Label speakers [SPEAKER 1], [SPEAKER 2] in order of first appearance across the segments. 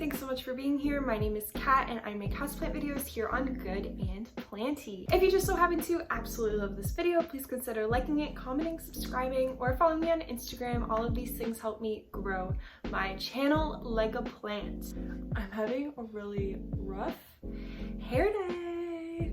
[SPEAKER 1] thanks so much for being here. My name is Kat and I make houseplant videos here on Good and Planty. If you just so happen to absolutely love this video, please consider liking it, commenting, subscribing, or following me on Instagram. All of these things help me grow my channel like a plant. I'm having a really rough hair day.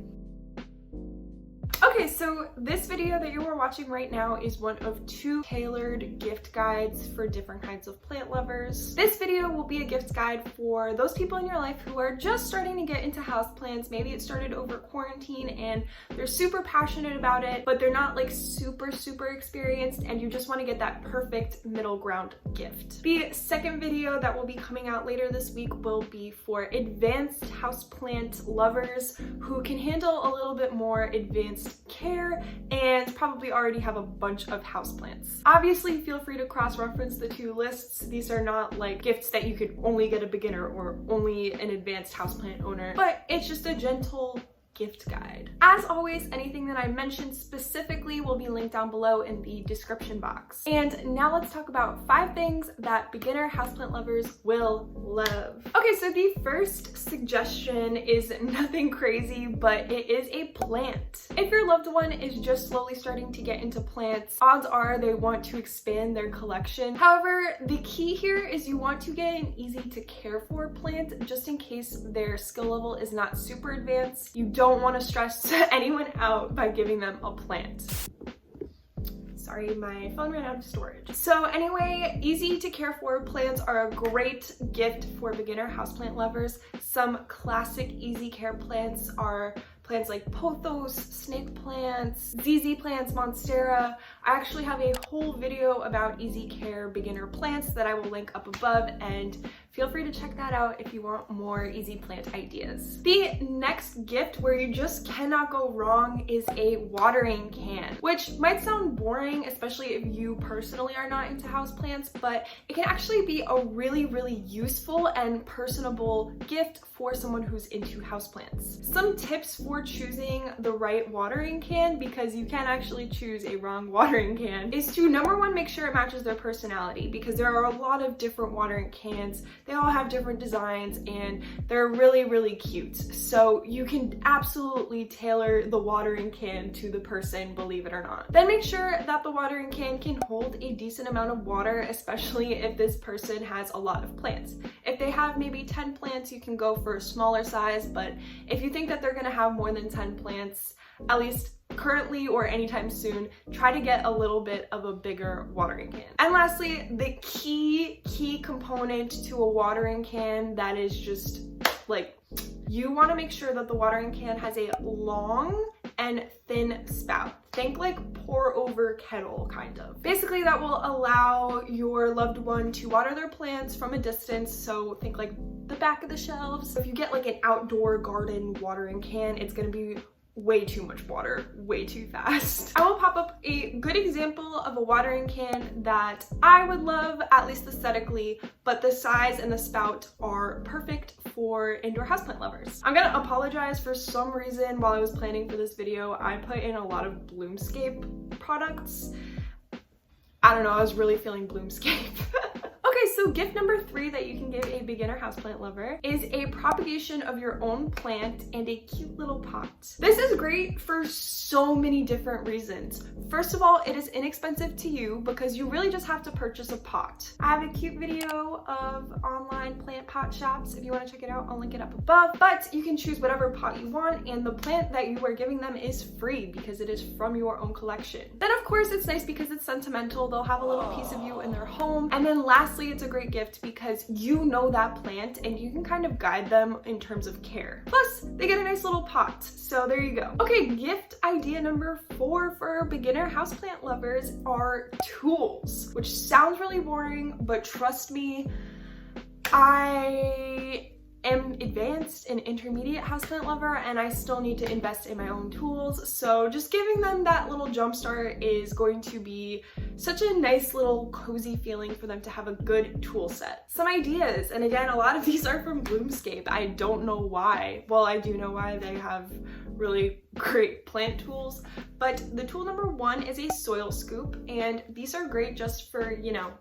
[SPEAKER 1] Okay, so this video that you are watching right now is one of two tailored gift guides for different kinds of plant lovers. This video will be a gift guide for those people in your life who are just starting to get into houseplants. Maybe it started over quarantine and they're super passionate about it, but they're not like super experienced, and you just want to get that perfect middle ground gift. The second video that will be coming out later this week will be for advanced houseplant lovers who can handle a little bit more advanced care and probably already have a bunch of houseplants. Obviously, feel free to cross-reference the two lists. These are not like gifts that you could only get a beginner or only an advanced houseplant owner, but it's just a gentle gift guide. As always, anything that I mentioned specifically will be linked down below in the description box. And now let's talk about 5 things that beginner houseplant lovers will love. Okay, so the first suggestion is nothing crazy, but it is a plant. If your loved one is just slowly starting to get into plants, odds are they want to expand their collection. However, the key here is you want to get an easy to care for plant just in case their skill level is not super advanced. You don't want to stress anyone out by giving them a plant. Sorry, my phone ran out of storage. So anyway, easy to care for plants are a great gift for beginner houseplant lovers. Some classic easy care plants are plants like pothos, snake plants, ZZ plants, monstera. I actually have a whole video about easy care beginner plants that I will link up above, and feel free to check that out if you want more easy plant ideas. The next gift where you just cannot go wrong is a watering can, which might sound boring, especially if you personally are not into houseplants, but it can actually be a really useful and personable gift for someone who's into houseplants. Some tips for choosing the right watering can, because you can actually choose a wrong watering can, is to number one, make sure it matches their personality, because there are a lot of different watering cans. They all have different designs and they're really cute. So you can absolutely tailor the watering can to the person, believe it or not. Then make sure that the watering can can hold a decent amount of water, especially if this person has a lot of plants. If they have maybe 10 plants, you can go for a smaller size, but if you think that they're gonna have more than 10 plants, at least currently or anytime soon, try to get a little bit of a bigger watering can. And lastly, the key component to a watering can that is just like, you want to make sure that the watering can has a long and thin spout. Think like pour over kettle kind of. Basically that will allow your loved one to water their plants from a distance, so think like the back of the shelves. If you get like an outdoor garden watering can, it's gonna be way too much water, way too fast. I will pop up a good example of a watering can that I would love, at least aesthetically, but the size and the spout are perfect for indoor houseplant lovers. I'm gonna apologize, for some reason while I was planning for this video, I put in a lot of Bloomscape products. I don't know, I was really feeling Bloomscape. Okay, so gift number 3 that you can give a beginner houseplant lover is a propagation of your own plant and a cute little pot. This is great for so many different reasons. First of all, it is inexpensive to you because you really just have to purchase a pot. I have a cute video of online plant pot shops. If you want to check it out, I'll link it up above. But you can choose whatever pot you want, and the plant that you are giving them is free because it is from your own collection. Then of course it's nice because it's sentimental. They'll have a little piece of you in their home. And then lastly, it's a great gift because you know that plant and you can kind of guide them in terms of care. Plus, they get a nice little pot. So there you go. Okay, gift idea number 4 for beginner houseplant lovers are tools, which sounds really boring, but trust me, I am advanced and intermediate houseplant lover and I still need to invest in my own tools. So just giving them that little jump start is going to be such a nice little cozy feeling for them to have a good tool set. Some ideas, and again, a lot of these are from Bloomscape. I don't know why. Well, I do know why. They have really great plant tools, but the tool number 1 is a soil scoop, and these are great just for, you know,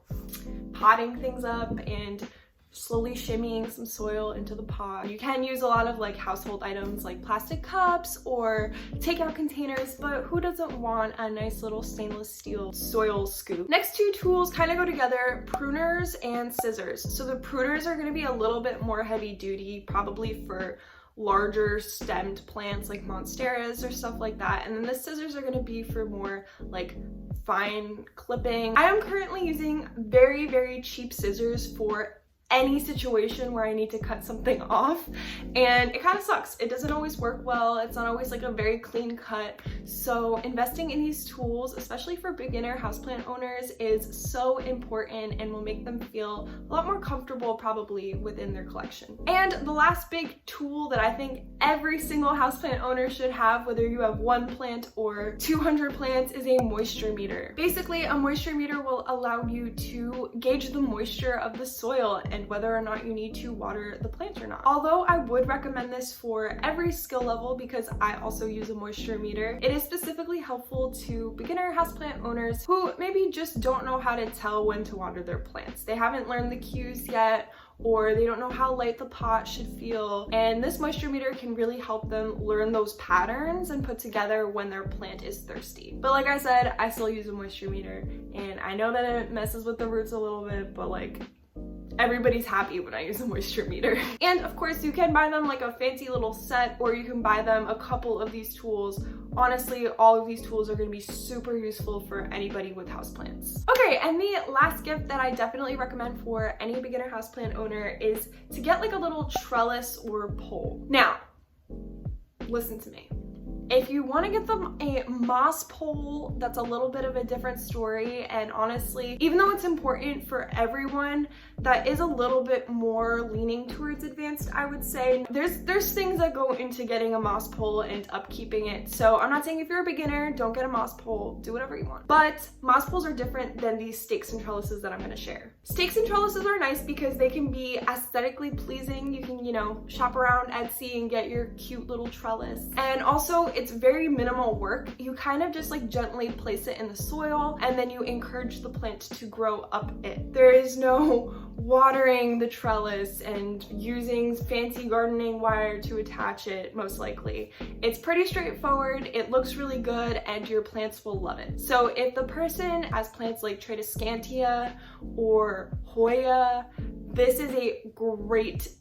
[SPEAKER 1] potting things up and slowly shimmying some soil into the pot. You can use a lot of like household items like plastic cups or takeout containers, but who doesn't want a nice little stainless steel soil scoop? Next two tools kind of go together, pruners and scissors. So the pruners are going to be a little bit more heavy duty, probably for larger stemmed plants like monsteras or stuff like that. And then the scissors are going to be for more like fine clipping. I am currently using very, very cheap scissors for any situation where I need to cut something off, and it kind of sucks. It doesn't always work well. It's not always like a very clean cut. So investing in these tools, especially for beginner houseplant owners, is so important and will make them feel a lot more comfortable probably within their collection. And the last big tool that I think every single houseplant owner should have, whether you have 1 plant or 200 plants, is a moisture meter. Basically, a moisture meter will allow you to gauge the moisture of the soil and whether or not you need to water the plant or not. Although I would recommend this for every skill level because I also use a moisture meter, it is specifically helpful to beginner houseplant owners who maybe just don't know how to tell when to water their plants. They haven't learned the cues yet, or they don't know how light the pot should feel, and this moisture meter can really help them learn those patterns and put together when their plant is thirsty. But like I said, I still use a moisture meter, and I know that it messes with the roots a little bit, but like, everybody's happy when I use a moisture meter. And of course, you can buy them like a fancy little set, or you can buy them a couple of these tools. Honestly, all of these tools are going to be super useful for anybody with houseplants. Okay, and the last gift that I definitely recommend for any beginner houseplant owner is to get like a little trellis or pole. Now, listen to me. If you want to get them a moss pole, that's a little bit of a different story, and honestly, even though it's important for everyone, that is a little bit more leaning towards advanced, I would say. There's things that go into getting a moss pole and upkeeping it, so I'm not saying if you're a beginner, don't get a moss pole, do whatever you want. But moss poles are different than these stakes and trellises that I'm going to share. Stakes and trellises are nice because they can be aesthetically pleasing. You can, you know, shop around Etsy and get your cute little trellis. And also, it's very minimal work. You kind of just like gently place it in the soil and then you encourage the plant to grow up it. There is no watering the trellis and using fancy gardening wire to attach it, most likely. It's pretty straightforward, it looks really good, and your plants will love it. So if the person has plants like Trelliscantia or Hoya, this is a great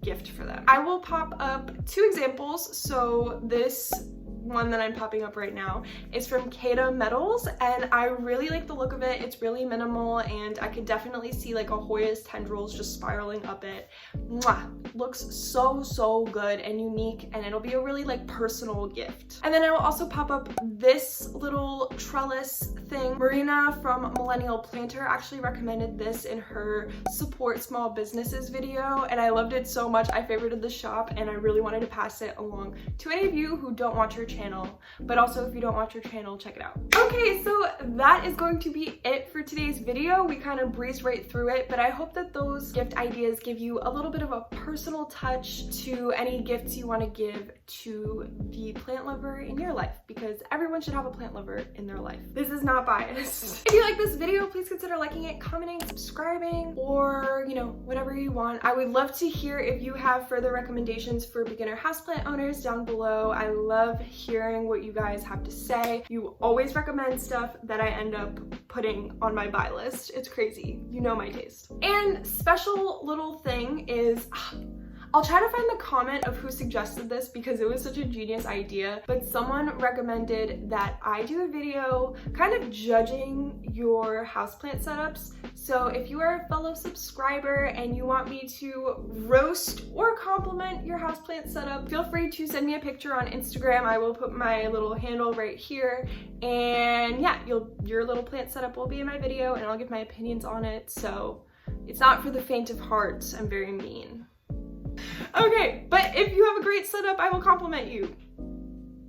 [SPEAKER 1] gift for them. I will pop up 2 examples. So this one that I'm popping up right now is from Cada Metals, and I really like the look of it. It's really minimal, and I could definitely see like a Hoya's tendrils just spiraling up it. Mwah! Looks so good and unique, and it'll be a really like personal gift. And then I will also pop up this little trellis thing. Marina from Millennial Planter actually recommended this in her support small businesses video, and I loved it so much. I favorited the shop, and I really wanted to pass it along to any of you who don't watch her channel, but also if you don't watch your channel, check it out. Okay, so that is going to be it for today's video. We kind of breezed right through it, but I hope that those gift ideas give you a little bit of a personal touch to any gifts you want to give to the plant lover in your life, because everyone should have a plant lover in their life. This is not biased. If you like this video, please consider liking it, commenting, subscribing, or you know, whatever you want. I would love to hear if you have further recommendations for beginner houseplant owners down below. I love hearing what you guys have to say. You always recommend stuff that I end up putting on my buy list. It's crazy. You know my taste. And special little thing is, I'll try to find the comment of who suggested this because it was such a genius idea, but someone recommended that I do a video kind of judging your houseplant setups. So if you are a fellow subscriber and you want me to roast or compliment your houseplant setup, feel free to send me a picture on Instagram. I will put my little handle right here, and yeah, your little plant setup will be in my video and I'll give my opinions on it. So it's not for the faint of heart. I'm very mean. Okay, but if you have a great setup, I will compliment you.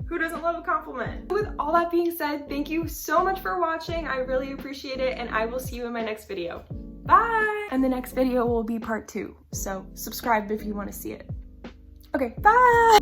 [SPEAKER 1] Who doesn't love a compliment? With all that being said, thank you so much for watching. I really appreciate it, and I will see you in my next video. Bye! And the next video will be part 2, so subscribe if you want to see it. Okay, bye!